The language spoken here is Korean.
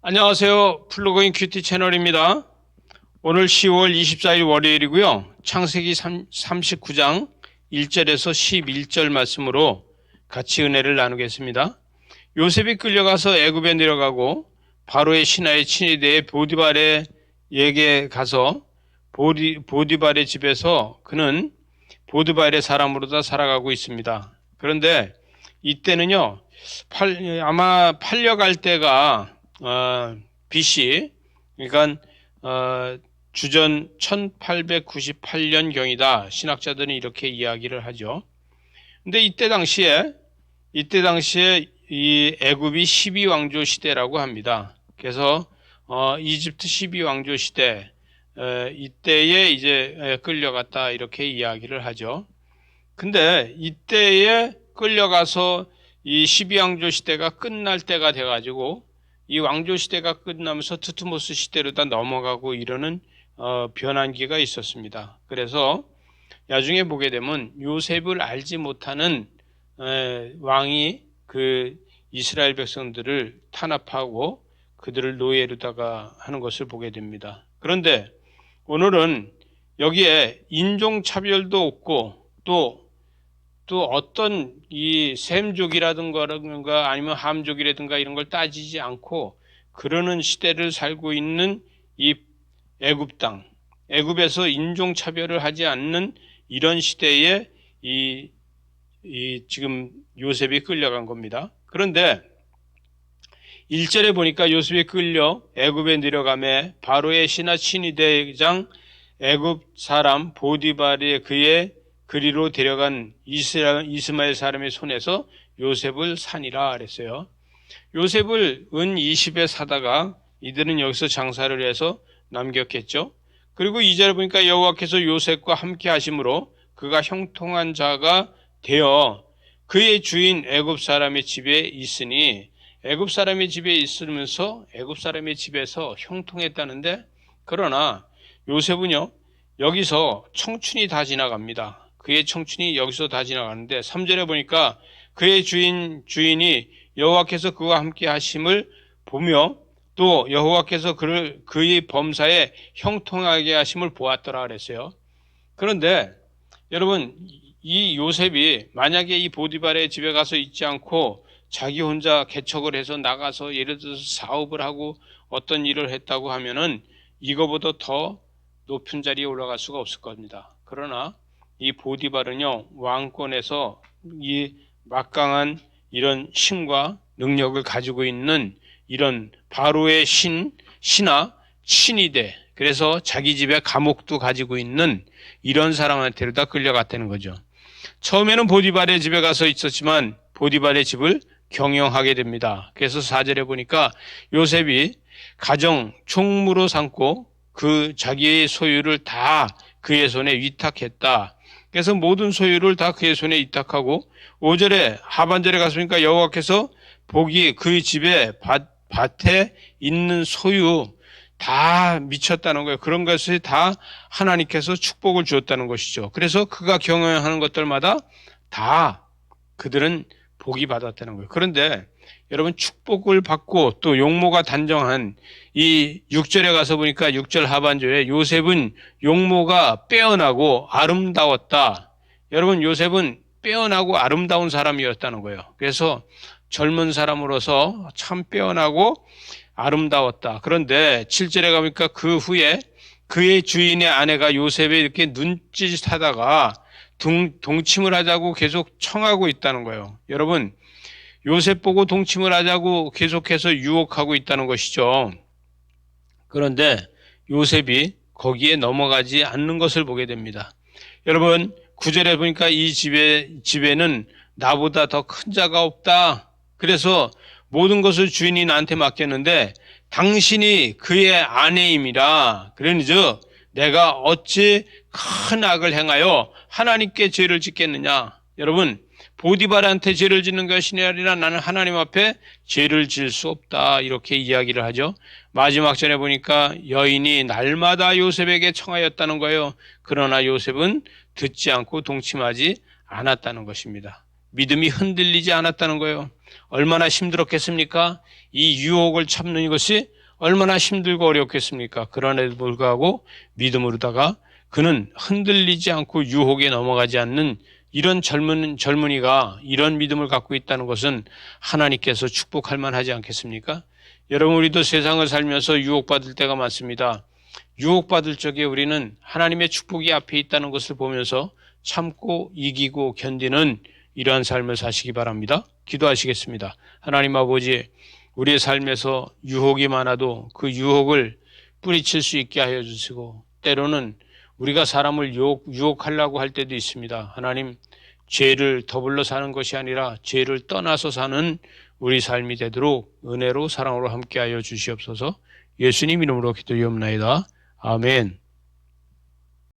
안녕하세요. 플러그인 큐티 채널입니다. 오늘 10월 24일 월요일이고요. 창세기 39장 1절에서 11절 말씀으로 같이 은혜를 나누겠습니다. 요셉이 끌려가서 애굽에 내려가고 바로의 신하의 친위대의 보디발에게 가서 보디발의 집에서 그는 보디발의 사람으로다 살아가고 있습니다. 그런데 이때는요, 아마 팔려갈 때가 BC, 그러니까 주전 1898년경이다. 신학자들은 이렇게 이야기를 하죠. 근데 이때 당시에 이 애굽이 12왕조 시대라고 합니다. 그래서 이집트 12왕조 시대 이때에 이제 끌려갔다 이렇게 이야기를 하죠. 근데 이때에 끌려가서 이 12왕조 시대가 끝날 때가 돼가지고 이 왕조 시대가 끝나면서 투트모스 시대로 다 넘어가고 이러는 변환기가 있었습니다. 그래서 나중에 보게 되면 요셉을 알지 못하는 왕이 그 이스라엘 백성들을 탄압하고 그들을 노예로다가 하는 것을 보게 됩니다. 그런데 오늘은 여기에 인종차별도 없고 또 어떤 이 셈족이라든가 아니면 함족이라든가 이런 걸 따지지 않고 그러는 시대를 살고 있는 이 애굽 땅, 애굽에서 인종차별을 하지 않는 이런 시대에 이 지금 요셉이 끌려간 겁니다. 그런데 1절에 보니까 요셉이 끌려 애굽에 내려가매 바로의 신하 친위대장 애굽 사람 보디발이 그의 그리로 데려간 이스마엘 사람의 손에서 요셉을 산이라 그랬어요. 요셉을 은 20에 사다가 이들은 여기서 장사를 해서 남겼겠죠. 그리고 2절에 보니까 여호와께서 요셉과 함께 하심으로 그가 형통한 자가 되어 그의 주인 애굽 사람의 집에 있으니 애굽 사람의 집에 있으면서 애굽 사람의 집에서 형통했다는데 그러나 요셉은요 여기서 청춘이 다 지나갑니다. 그의 청춘이 여기서 다 지나가는데 3절에 보니까 그의 주인이 여호와께서 그와 함께 하심을 보며 또 여호와께서 그의 범사에 형통하게 하심을 보았더라 그랬어요. 그런데 여러분 이 요셉이 만약에 이 보디발의 집에 가서 있지 않고 자기 혼자 개척을 해서 나가서 예를 들어서 사업을 하고 어떤 일을 했다고 하면은 이거보다 더 높은 자리에 올라갈 수가 없을 겁니다. 그러나 이 보디발은요 왕권에서 이 막강한 이런 힘과 능력을 가지고 있는 이런 바로의 신하 친위대, 그래서 자기 집에 감옥도 가지고 있는 이런 사람한테로 다 끌려갔다는 거죠. 처음에는 보디발의 집에 가서 있었지만 보디발의 집을 경영하게 됩니다. 그래서 4절에 보니까 요셉이 가정 총무로 삼고 그 자기의 소유를 다 그의 손에 위탁했다. 그래서 모든 소유를 다 그의 손에 위탁하고 5절에 하반절에 갔으니까 여호와께서 복이 그의 집에 밭에 있는 소유 다 미쳤다는 거예요. 그런 것을 다 하나님께서 축복을 주었다는 것이죠. 그래서 그가 경영하는 것들마다 다 그들은 복이 받았다는 거예요. 그런데 여러분 축복을 받고 또 용모가 단정한 이 6절에 가서 보니까 6절 하반절에 요셉은 용모가 빼어나고 아름다웠다. 여러분 요셉은 빼어나고 아름다운 사람이었다는 거예요. 그래서 젊은 사람으로서 참 빼어나고 아름다웠다. 그런데 7절에 가보니까 그 후에 그의 주인의 아내가 요셉에 이렇게 눈짓하다가 동침을 하자고 계속 청하고 있다는 거예요. 여러분 요셉 보고 동침을 하자고 계속해서 유혹하고 있다는 것이죠. 그런데 요셉이 거기에 넘어가지 않는 것을 보게 됩니다. 여러분 9절에 보니까 이 집에는 나보다 더 큰 자가 없다. 그래서 모든 것을 주인이 나한테 맡겼는데 당신이 그의 아내임이라. 그러니즉 내가 어찌 큰 악을 행하여 하나님께 죄를 짓겠느냐. 여러분 보디발한테 죄를 짓는 것이 아니라 나는 하나님 앞에 죄를 지을 수 없다. 이렇게 이야기를 하죠. 마지막 절에 보니까 여인이 날마다 요셉에게 청하였다는 거예요. 그러나 요셉은 듣지 않고 동침하지 않았다는 것입니다. 믿음이 흔들리지 않았다는 거예요. 얼마나 힘들었겠습니까? 이 유혹을 참는 것이 얼마나 힘들고 어렵겠습니까? 그런에도 불구하고 믿음으로다가 그는 흔들리지 않고 유혹에 넘어가지 않는 이런 젊은이가 이런 믿음을 갖고 있다는 것은 하나님께서 축복할 만하지 않겠습니까? 여러분, 우리도 세상을 살면서 유혹받을 때가 많습니다. 유혹받을 적에 우리는 하나님의 축복이 앞에 있다는 것을 보면서 참고 이기고 견디는 이러한 삶을 사시기 바랍니다. 기도하시겠습니다. 하나님 아버지, 우리의 삶에서 유혹이 많아도 그 유혹을 뿌리칠 수 있게 하여 주시고, 때로는 우리가 사람을 유혹하려고 할 때도 있습니다. 하나님, 죄를 더불어 사는 것이 아니라 죄를 떠나서 사는 우리 삶이 되도록 은혜로 사랑으로 함께하여 주시옵소서. 예수님 이름으로 기도하옵나이다. 아멘.